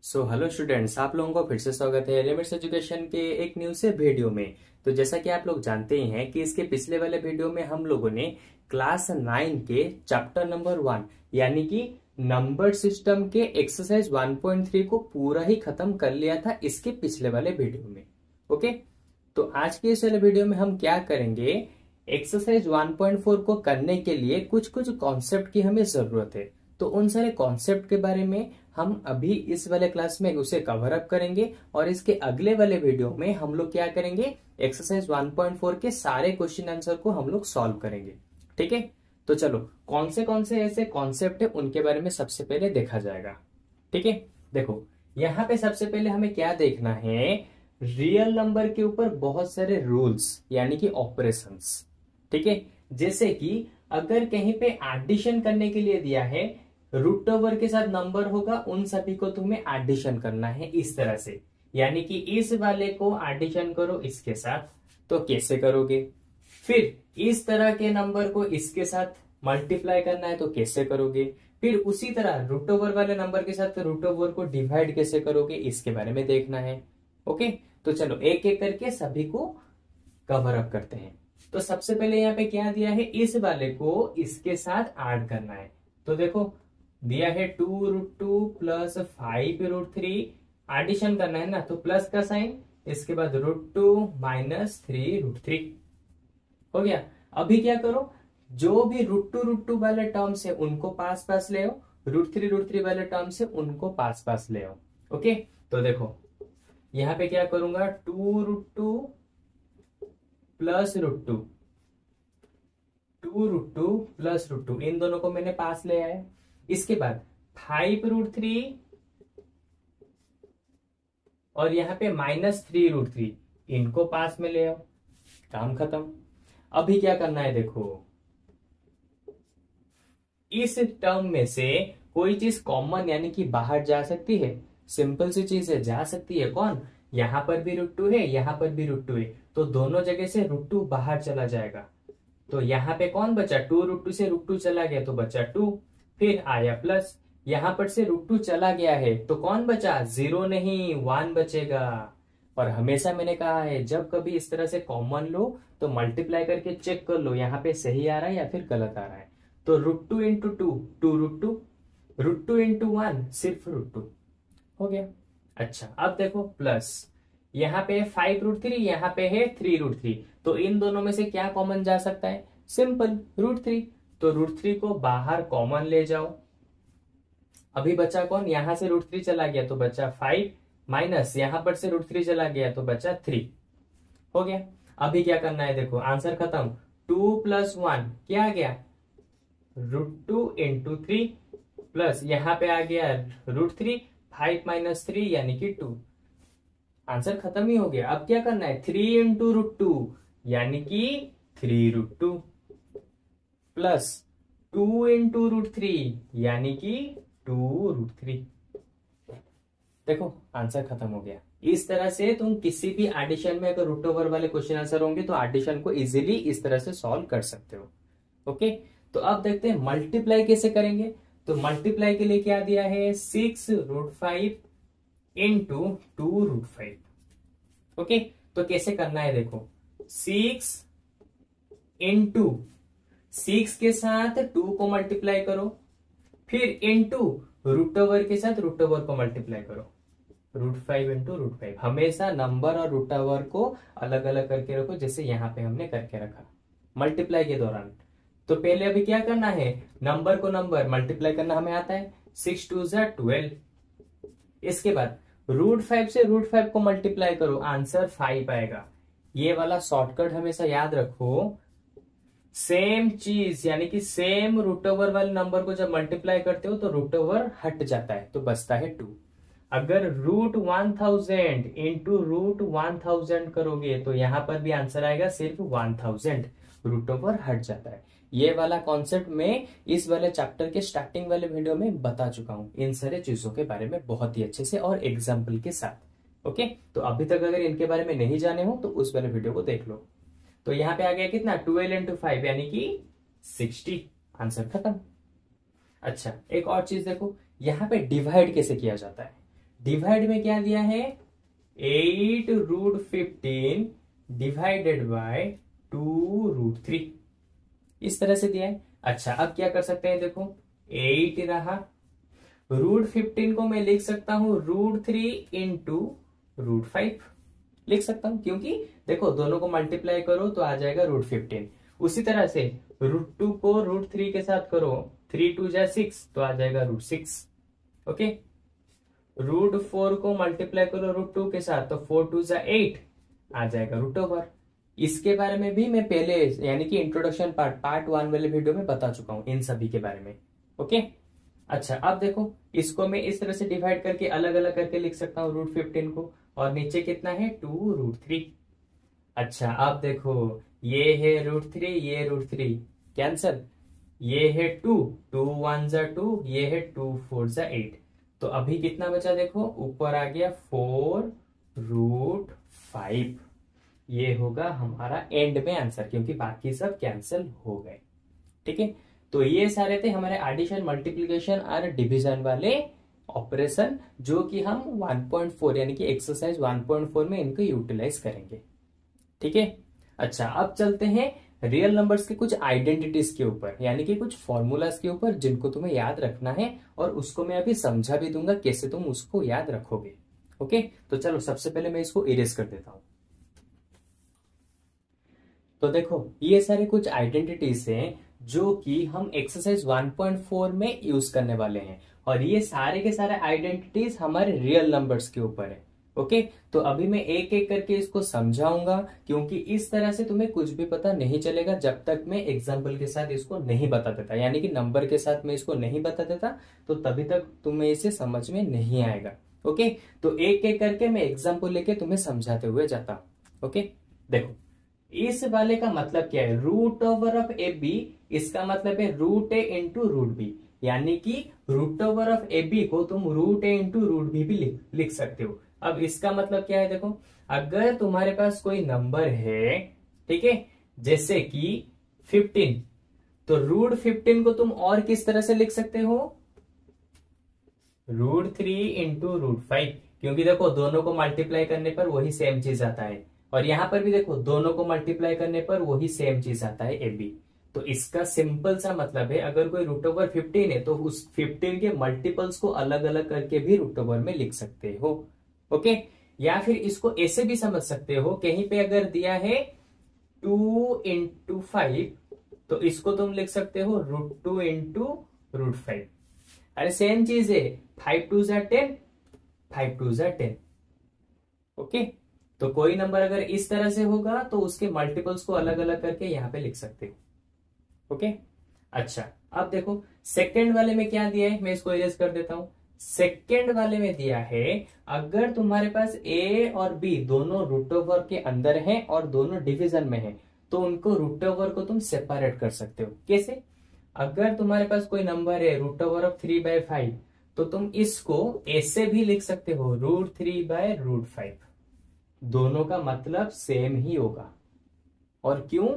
Hello students, आप लोगों को फिर से स्वागत है एलिमेंट्स एजुकेशन के एक न्यू से वीडियो में। तो जैसा कि आप लोग जानते ही हैं कि इसके पिछले वाले वीडियो में हम लोगों ने क्लास 9 के चैप्टर नंबर 1 यानी कि नंबर सिस्टम के एक्सरसाइज 1.3 को पूरा ही खत्म कर लिया था इसके पिछले वाले वीडियो में। ओके, तो आज के इस वाले वीडियो में हम क्या करेंगे, एक्सरसाइज 1.4 को करने के लिए कुछ कुछ कॉन्सेप्ट की हमें जरूरत है। तो उन सारे कॉन्सेप्ट के बारे में हम अभी इस वाले क्लास में उसे कवर अप करेंगे और इसके अगले वाले वीडियो में हम लोग क्या करेंगे, एक्सरसाइज 1.4 के सारे क्वेश्चन आंसर को हम लोग सॉल्व करेंगे। ठीक है, तो चलो कौन से ऐसे कॉन्सेप्ट है उनके बारे में सबसे पहले देखा जाएगा। ठीक है, देखो यहाँ पे सबसे पहले हमें क्या देखना है, रियल नंबर के ऊपर बहुत सारे रूल्स यानी कि ऑपरेशंस। ठीक है, जैसे कि अगर कहीं पे एडिशन करने के लिए दिया है, रूट ओवर के साथ नंबर होगा, उन सभी को तुम्हें एडिशन करना है इस तरह से, यानी कि इस वाले को एडिशन करो इसके साथ, तो कैसे करोगे। फिर इस तरह के नंबर को इसके साथ मल्टीप्लाई करना है तो कैसे करोगे। फिर उसी तरह रूट ओवर वाले नंबर के साथ रूट ओवर को डिवाइड कैसे करोगे, इसके बारे में देखना है। ओके, तो चलो एक एक करके सभी को कवर अप करते हैं। तो सबसे पहले यहाँ पे क्या दिया है, इस वाले को इसके साथ ऐड करना है। तो देखो दिया है 2√2 प्लस 5√3, एडिशन करना है ना, तो प्लस का साइन, इसके बाद √2 माइनस 3√3 हो गया। अभी क्या करो, जो भी √2 वाले टर्म्स है उनको पास पास ले आओ, √3 वाले टर्म्स है उनको पास पास ले आओ। ओके, तो देखो यहां पे क्या करूंगा, 2√2 प्लस √2, 2√2 प्लस √2, इन दोनों को मैंने पास ले आया। इसके बाद 5√3 और यहां पे माइनस 3√3, इनको पास में ले आओ, काम खत्म। अभी क्या करना है, देखो इस टर्म में से कोई चीज कॉमन यानी कि बाहर जा सकती है, सिंपल सी चीज है, जा सकती है। कौन, यहां पर भी √2 है, यहां पर भी √2 है, तो दोनों जगह से √2 बाहर चला जाएगा। तो यहां पे कौन बचा, 2√2 से √2 चला गया तो बचा 2, फिर आया प्लस, यहां पर से √2 चला गया है तो कौन बचा, 0 नहीं 1 बचेगा। और हमेशा मैंने कहा है जब कभी इस तरह से कॉमन लो तो मल्टीप्लाई करके चेक कर लो यहाँ पे सही आ रहा है या फिर गलत आ रहा है। तो √2 इंटू 2 2√2, √2 इंटू 1 सिर्फ √2 हो गया। अच्छा अब देखो प्लस, यहाँ पे 5√3, यहाँ पे है 3√3, तो इन दोनों में से क्या कॉमन जा सकता है, सिंपल √3, तो √3 को बाहर कॉमन ले जाओ। अभी बचा कौन, यहां से √3 चला गया तो बचा 5, माइनस यहां पर से √3 चला गया तो बचा 3 हो गया। अभी क्या करना है, देखो आंसर खत्म, 2 प्लस 1 क्या आ गया, √2 इंटू 3 प्लस यहां पे आ गया √3, 5 माइनस 3 यानी कि 2, आंसर खत्म ही हो गया। अब क्या करना है, 3 इंटू √2 यानी कि 3√2 प्लस 2 इंटू √3 यानी कि 2√3। देखो आंसर खत्म हो गया। इस तरह से तुम किसी भी एडिशन में अगर रूट ओवर वाले क्वेश्चन आंसर होंगे तो एडिशन को इजीली इस तरह से सॉल्व कर सकते हो। ओके, तो अब देखते हैं मल्टीप्लाई कैसे करेंगे। तो मल्टीप्लाई के लिए क्या दिया है, 6√5 इंटू 2√5। ओके, तो कैसे करना है, देखो 6 इंटू 6 के साथ 2 को मल्टीप्लाई करो, फिर इंटू रूट ओवर के साथ रूट ओवर को मल्टीप्लाई करो, √5 इंटू √5। हमेशा नंबर और रूट ओवर को अलग अलग करके रखो, जैसे यहां पे हमने करके रखा मल्टीप्लाई के दौरान। तो पहले अभी क्या करना है, नंबर को नंबर मल्टीप्लाई करना हमें आता है, 6 2 12। इसके बाद √5 से √5 को मल्टीप्लाई करो, आंसर 5 आएगा। ये वाला शॉर्टकट हमेशा याद रखो, सेम चीज यानी कि सेम रूट ओवर वाले नंबर को जब मल्टीप्लाई करते हो तो रूट ओवर हट जाता है तो बचता है 2। अगर √1000 इंटू √1000 करोगे तो यहां पर भी आंसर आएगा सिर्फ 1000, रूट ओवर हट जाता है। ये वाला कॉन्सेप्ट मैं इस वाले चैप्टर के स्टार्टिंग वाले वीडियो में बता चुका हूं, इन सारे चीजों के बारे में बहुत ही अच्छे से और एग्जाम्पल के साथ। ओके, तो अभी तक अगर इनके बारे में नहीं जाने हो तो उस वाले वीडियो को देख लो। तो यहां पे आ गया कितना, 12 इंटू 5 यानी कि 60, आंसर खत्म। अच्छा एक और चीज देखो, यहां पे डिवाइड कैसे किया जाता है। डिवाइड में क्या दिया है, 8√15 डिवाइडेड बाय 2√3, इस तरह से दिया है। अच्छा, अब क्या कर सकते हैं, देखो 8 रहा, √15 को मैं लिख सकता हूं √3 इंटू √5 लिख सकता हूं, क्योंकि देखो दोनों को मल्टीप्लाई करो तो आ जाएगा √15। उसी तरह से √2 को √3 के साथ करो, 3 2 जा 6 तो आ जाएगा √6। ओके, √4 को मल्टीप्लाई करो √2 के साथ तो 4 2 जा 8 आ जाएगा √ओवर। इसके बारे में भी मैं पहले यानी कि इंट्रोडक्शन पार्ट 1 वाले वीडियो में बता चुका हूं इन सभी के बारे में। ओके, अच्छा अब देखो इसको मैं इस तरह से डिवाइड करके अलग अलग करके लिख सकता हूँ √15 को, और नीचे कितना है 2√3। अच्छा अब देखो ये है √3, ये √3 कैंसल, ये है 2 2 1 जा 2, ये है 2 4 जा 8, तो अभी कितना बचा देखो, ऊपर आ गया 4√5। ये होगा हमारा एंड में आंसर, क्योंकि बाकी सब कैंसिल हो गए। ठीक है, तो ये सारे थे हमारे एडिशन, मल्टीप्लिकेशन और डिवीजन वाले ऑपरेशन, जो कि हम 1.4 यानी कि एक्सरसाइज 1.4 में इनको यूटिलाइज करेंगे। ठीक है, अच्छा अब चलते हैं रियल नंबर्स के कुछ आइडेंटिटीज के ऊपर, यानी कि कुछ फॉर्मूलाज के ऊपर जिनको तुम्हें याद रखना है, और उसको मैं अभी समझा भी दूंगा कैसे तुम उसको याद रखोगे। ओके, तो चलो सबसे पहले मैं इसको इरेज कर देता हूं। तो देखो ये सारे कुछ आइडेंटिटीज हैं जो कि हम एक्सरसाइज 1.4 में यूज करने वाले हैं, और ये सारे के सारे आइडेंटिटीज हमारे रियल नंबर्स के ऊपर है। ओके, तो अभी मैं एक एक करके इसको समझाऊंगा, क्योंकि इस तरह से तुम्हें कुछ भी पता नहीं चलेगा जब तक मैं एग्जाम्पल के साथ इसको नहीं बता देता, यानी कि नंबर के साथ मैं इसको नहीं बता देता, तो तभी तक तुम्हें इसे समझ में नहीं आएगा। ओके, तो एक एक करके मैं एग्जाम्पल लेके तुम्हें समझाते हुए जाता हूं। ओके, देखो इस वाले का मतलब क्या है, √/AB, इसका मतलब है √A इंटू √B, यानी कि √/AB को तुम √A इंटू √B भी लिख सकते हो। अब इसका मतलब क्या है, देखो अगर तुम्हारे पास कोई नंबर है, ठीक है, जैसे कि 15, तो √15 को तुम और किस तरह से लिख सकते हो, √3 इंटू √5, क्योंकि देखो दोनों को मल्टीप्लाई करने पर वही सेम चीज आता है, और यहां पर भी देखो दोनों को मल्टीप्लाई करने पर वही सेम चीज आता है AB। तो इसका सिंपल सा मतलब है, अगर कोई √15 है तो उस 15 के मल्टीपल्स को अलग अलग करके भी √over में लिख सकते हो। ओके, या फिर इसको ऐसे भी समझ सकते हो, कहीं पे अगर दिया है 2 इंटू 5, तो इसको तुम लिख सकते हो √2 इंटू √5। अरे सेम चीज है, 5 2 जा 10, 5 2 जा 10। ओके, तो कोई नंबर अगर इस तरह से होगा तो उसके मल्टीपल्स को अलग अलग करके यहां पे लिख सकते हो। ओके, अच्छा अब देखो सेकंड वाले में क्या दिया है, मैं इसको इरेज कर देता हूं। सेकंड वाले में दिया है, अगर तुम्हारे पास A और B दोनों √over के अंदर हैं और दोनों डिवीजन में हैं, तो उनको √over को तुम सेपरेट कर सकते हो। कैसे, अगर तुम्हारे पास कोई नंबर है √3/5, तो तुम इसको ऐसे भी लिख सकते हो √3/5, दोनों का मतलब सेम ही होगा। और क्यों,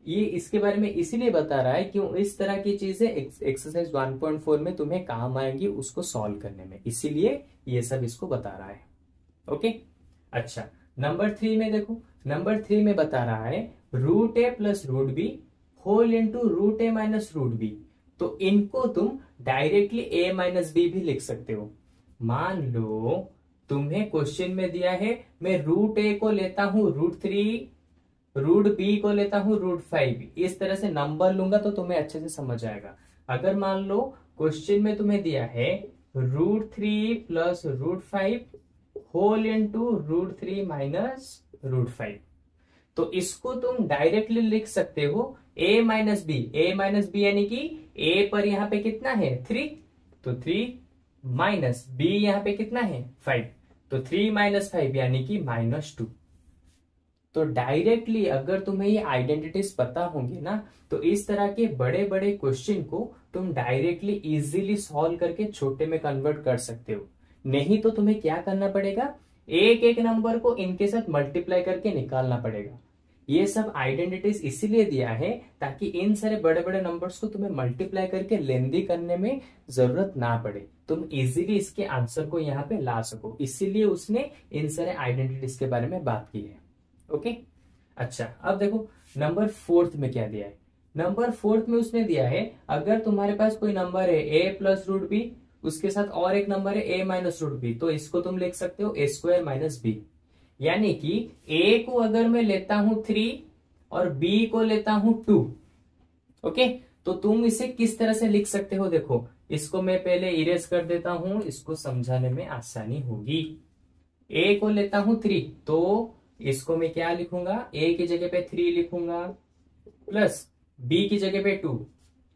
ये इसके बारे में इसीलिए बता रहा है क्यों इस तरह की चीजें एक्सरसाइज 1.4 में तुम्हें काम आएंगी उसको सॉल्व करने में, इसीलिए ये सब इसको बता रहा है। ओके, अच्छा नंबर 3 में देखो, नंबर 3 में बता रहा है √A plus √B whole into √A minus √B, तो इनको तुम डायरेक्टली A माइनस B भी लिख सकते हो। मान लो तुम्हें क्वेश्चन में दिया है, मैं √A को लेता हूं √3, √B को लेता हूं √5, इस तरह से नंबर लूंगा तो तुम्हें अच्छे से समझ आएगा। अगर मान लो क्वेश्चन में तुम्हें दिया है √3 प्लस √5 होल इंटू √3 माइनस √5, तो इसको तुम डायरेक्टली लिख सकते हो A minus B, A minus B यानी कि A पर यहां पे कितना है 3, तो 3 माइनस B यहां पे कितना है 5, तो 3 माइनस 5 यानी कि -2। तो डायरेक्टली अगर तुम्हें ये आइडेंटिटीज पता होंगी ना, तो इस तरह के बड़े बड़े क्वेश्चन को तुम डायरेक्टली इजीली सॉल्व करके छोटे में कन्वर्ट कर सकते हो। नहीं तो तुम्हें क्या करना पड़ेगा, एक एक नंबर को इनके साथ मल्टीप्लाई करके निकालना पड़ेगा। ये सब आइडेंटिटीज इसीलिए दिया है ताकि इन सारे बड़े बड़े नंबर्स को तुम्हें मल्टीप्लाई करके लेंदी करने में जरूरत ना पड़े, तुम इजीली इसके आंसर को यहाँ पे ला सको, इसीलिए उसने इन सारे आइडेंटिटीज के बारे में बात की है। ओके, अच्छा अब देखो नंबर 4 में क्या दिया है। नंबर 4 में उसने दिया है अगर तुम्हारे पास कोई नंबर है a प्लस रूट बी, उसके साथ और एक नंबर है a माइनस रूट बी, तो इसको तुम लिख सकते हो a स्क्वायर माइनस बी। यानी कि a को अगर मैं लेता हूं 3 और b को लेता हूं 2, ओके, तो तुम इसे किस तरह से लिख सकते हो, देखो इसको मैं पहले इरेज कर देता हूं, इसको समझाने में आसानी होगी। a को लेता हूं 3, तो इसको मैं क्या लिखूंगा, a की जगह पे 3 लिखूंगा, प्लस b की जगह पे 2,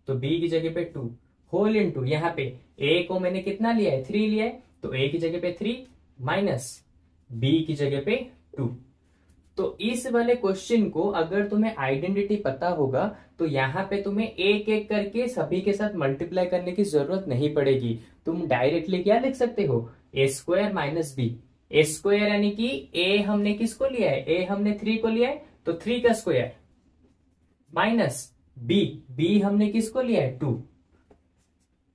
तो b की जगह पे 2 होल इनटू, यहाँ पे a को मैंने कितना लिया है, 3 लिया है, तो a की जगह पे 3 माइनस b की जगह पे 2। तो इस वाले क्वेश्चन को अगर तुम्हें आइडेंटिटी पता होगा तो यहाँ पे तुम्हें एक एक करके सभी के साथ मल्टीप्लाई करने की जरूरत नहीं पड़ेगी, तुम डायरेक्टली क्या लिख सकते हो, a square minus B. A square यानी कि a हमने किसको लिया है, a हमने 3 को लिया है, तो 3 का स्क्वायर, माइनस b हमने किसको लिया है, 2।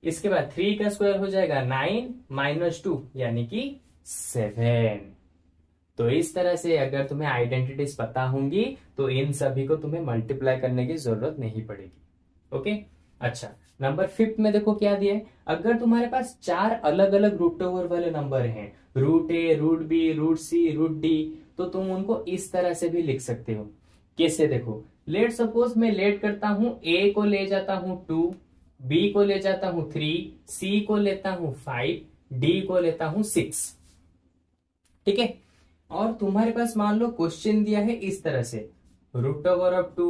इसके बाद 3 का स्क्वायर हो जाएगा 9 माइनस 2 यानी कि 7। तो इस तरह से अगर तुम्हें आइडेंटिटीज पता होंगी तो इन सभी को तुम्हें मल्टीप्लाई करने की जरूरत नहीं पड़ेगी। ओके, अच्छा नंबर 5 में देखो क्या दिया है, अगर तुम्हारे पास 4 अलग अलग रूट ओवर वाले नंबर हैं, रूट ए, रूट बी, रूट सी, रूट डी, तो तुम उनको इस तरह से भी लिख सकते हो। कैसे, देखो लेट सपोज मैं लेट करता हूं, ए को ले जाता हूं 2, बी को ले जाता हूं 3, सी को लेता हूं 5, डी को लेता हूं 6, ठीक है। और तुम्हारे पास मान लो क्वेश्चन दिया है इस तरह से, रूट ओवर ऑफ 2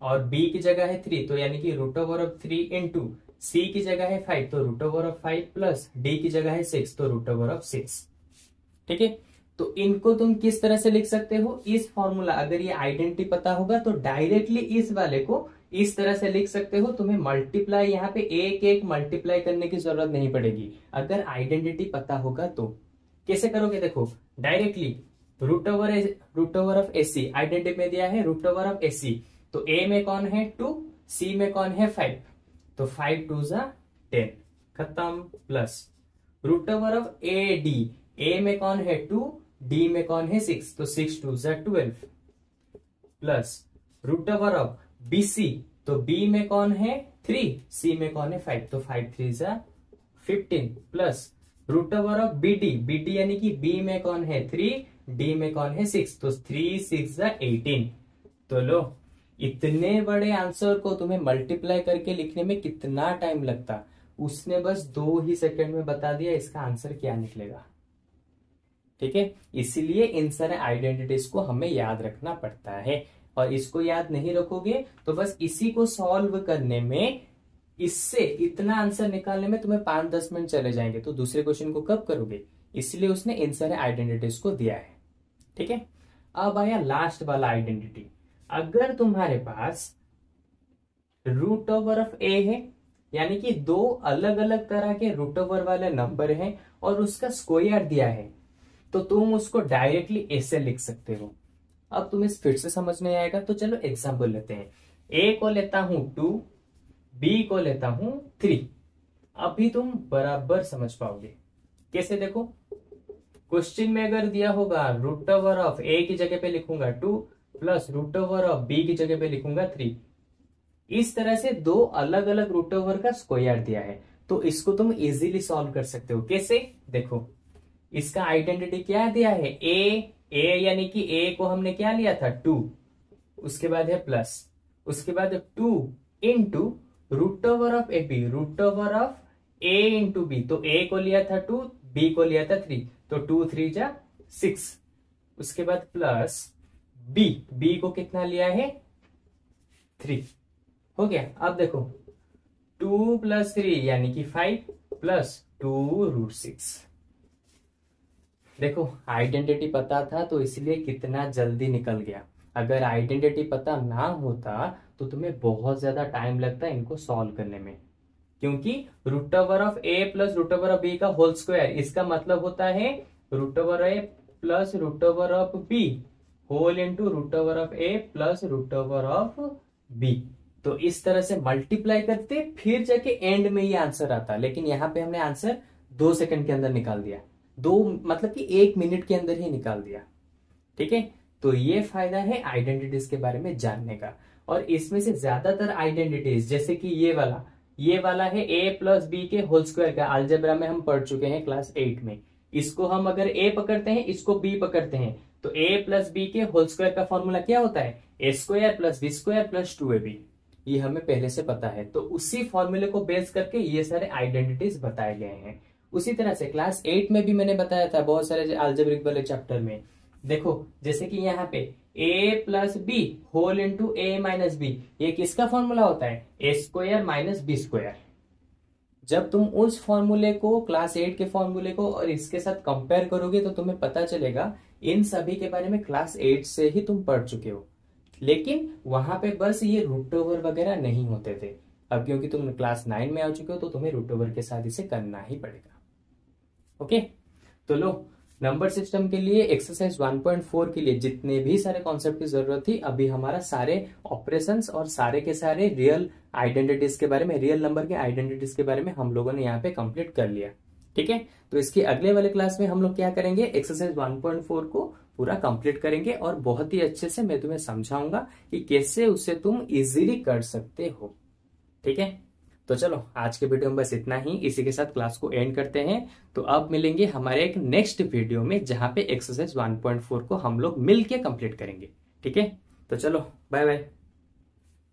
और b की जगह है 3, तो यानी कि root over of 3 into C की जगह है 5, तो root over of 5 plus D की जगह है 6, तो रूट ओवर ऑफ 6, ठीक है। तो इनको तुम किस तरह से लिख सकते हो, इस फॉर्मूला, अगर ये आइडेंटिटी पता होगा तो डायरेक्टली इस वाले को इस तरह से लिख सकते हो, तुम्हें मल्टीप्लाई यहाँ पे एक एक मल्टीप्लाई करने की जरूरत नहीं पड़ेगी अगर आइडेंटिटी पता होगा तो। कैसे करोगे, देखो directly root over of AC identity में दिया है, रूट ओवर ऑफ एसी, तो ए में कौन है 2, सी में कौन है 5, तो 5 2 जा 10, खत्म, plus root over of A D, A में कौन है 2, डी में कौन है 6, तो 6 2 जा 12, plus root over of B C, तो बी में कौन है 3, सी में कौन है 5, तो 5 3 जा 15, plus root over of B D यानी कि बी में कौन है 3, डी में कौन है 6, तो 3 6 जा 18। तो लो, इतने बड़े आंसर को तुम्हें मल्टीप्लाई करके लिखने में कितना टाइम लगता, उसने बस 2 ही सेकंड में बता दिया इसका आंसर क्या निकलेगा, ठीक है। इसीलिए इन सारे आइडेंटिटीज को हमें याद रखना पड़ता है, और इसको याद नहीं रखोगे तो बस इसी को सॉल्व करने में, इससे इतना आंसर निकालने में तुम्हें 5-10 मिनट चले जाएंगे, तो दूसरे क्वेश्चन को कब करोगे, इसलिए उसने इन सारे आइडेंटिटीज को दिया है, ठीक है। अब आया लास्ट वाला आइडेंटिटी, अगर तुम्हारे पास रूट ओवर ऑफ ए है, यानी कि 2 अलग अलग तरह के रूट ओवर वाले नंबर हैं और उसका स्क्वायर दिया है, तो तुम उसको डायरेक्टली ऐसे लिख सकते हो। अब तुम्हें फिर से समझ नहीं आएगा तो चलो एग्जांपल लेते हैं, ए को लेता हूं 2, बी को लेता हूं 3, अभी तुम बराबर समझ पाओगे। कैसे, देखो क्वेश्चन में अगर दिया होगा रूट ओवर ऑफ ए की जगह पे लिखूंगा 2 plus root over of B की जगह पे लिखूंगा 3, इस तरह से 2 अलग अलग रूट ओवर का स्क्वायर दिया है, तो इसको तुम इजीली सॉल्व कर सकते हो। कैसे, देखो इसका आइडेंटिटी क्या दिया है, ए यानी कि ए को हमने क्या लिया था 2, उसके बाद है प्लस, उसके बाद 2 into root over of A B, root over of A into B, तो ए को लिया था 2, बी को लिया था 3, तो 2 3 जा 6, उसके बाद प्लस बी को कितना लिया है 3, हो गया। अब देखो 2 प्लस 3 यानी कि 5 प्लस 2 रूट 6, देखो आइडेंटिटी पता था तो इसलिए कितना जल्दी निकल गया, अगर आइडेंटिटी पता ना होता तो तुम्हें बहुत ज्यादा टाइम लगता है इनको सॉल्व करने में, क्योंकि root over of A plus root over of B का होल स्क्वायर, इसका मतलब होता है root over A plus root over of B whole into root over of A plus root over of B. तो इस तरह से मल्टीप्लाई करते फिर जाके एंड में ये आंसर आता, लेकिन यहाँ पे हमने आंसर 2 सेकंड के अंदर निकाल दिया, दो मतलब कि 1 मिनट के अंदर ही निकाल दिया। ठीक है, तो ये फायदा है आइडेंटिटीज के बारे में जानने का। और इसमें से ज्यादातर आइडेंटिटीज जैसे कि ये वाला है ए प्लस बी के होल स्क्वायर का, अलजेब्रा में हम पढ़ चुके हैं क्लास 8 में। इसको हम अगर ए पकड़ते हैं, इसको बी पकड़ते हैं, तो ए प्लस बी के होल स्क्वायर का फॉर्मूला क्या होता है, A square plus B square plus 2ab। ये हमें पहले से पता है, तो उसी फॉर्मूले को बेस करके ये सारे आइडेंटिटीज बताए गए हैं। उसी तरह से क्लास 8 में भी मैंने बताया था बहुत सारे अलजेब्रिक वाले चैप्टर में। देखो जैसे कि यहाँ पे a plus B whole into A minus B, ये किसका फॉर्मूला होता है, A square minus B square. जब तुम उस फॉर्मूले को क्लास 8 के फॉर्मूले को और इसके साथ कंपेयर करोगे तो तुम्हें पता चलेगा इन सभी के बारे में क्लास 8 से ही तुम पढ़ चुके हो, लेकिन वहां पे बस ये रूट ओवर वगैरह नहीं होते थे। अब क्योंकि तुम क्लास 9 में आ चुके हो तो तुम्हें रूट ओवर के साथ इसे करना ही पड़ेगा। ओके, तो लो नंबर सिस्टम के लिए एक्सरसाइज 1.4 के लिए जितने भी सारे कॉन्सेप्ट की जरूरत थी, अभी हमारा सारे ऑपरेशंस और सारे के सारे रियल आइडेंटिटीज के बारे में, रियल नंबर के आइडेंटिटीज के बारे में हम लोगों ने यहाँ पे कंप्लीट कर लिया। ठीक है, तो इसके अगले वाले क्लास में हम लोग क्या करेंगे, एक्सरसाइज 1.4 को पूरा कंप्लीट करेंगे और बहुत ही अच्छे से मैं तुम्हें समझाऊंगा कि कैसे उसे तुम इजीली कर सकते हो। ठीक है, तो चलो आज के वीडियो में बस इतना ही, इसी के साथ क्लास को एंड करते हैं। तो अब मिलेंगे हमारे एक नेक्स्ट वीडियो में जहां पे एक्सरसाइज 1.4 को हम लोग मिलके कंप्लीट करेंगे। ठीक है, तो चलो बाय बाय।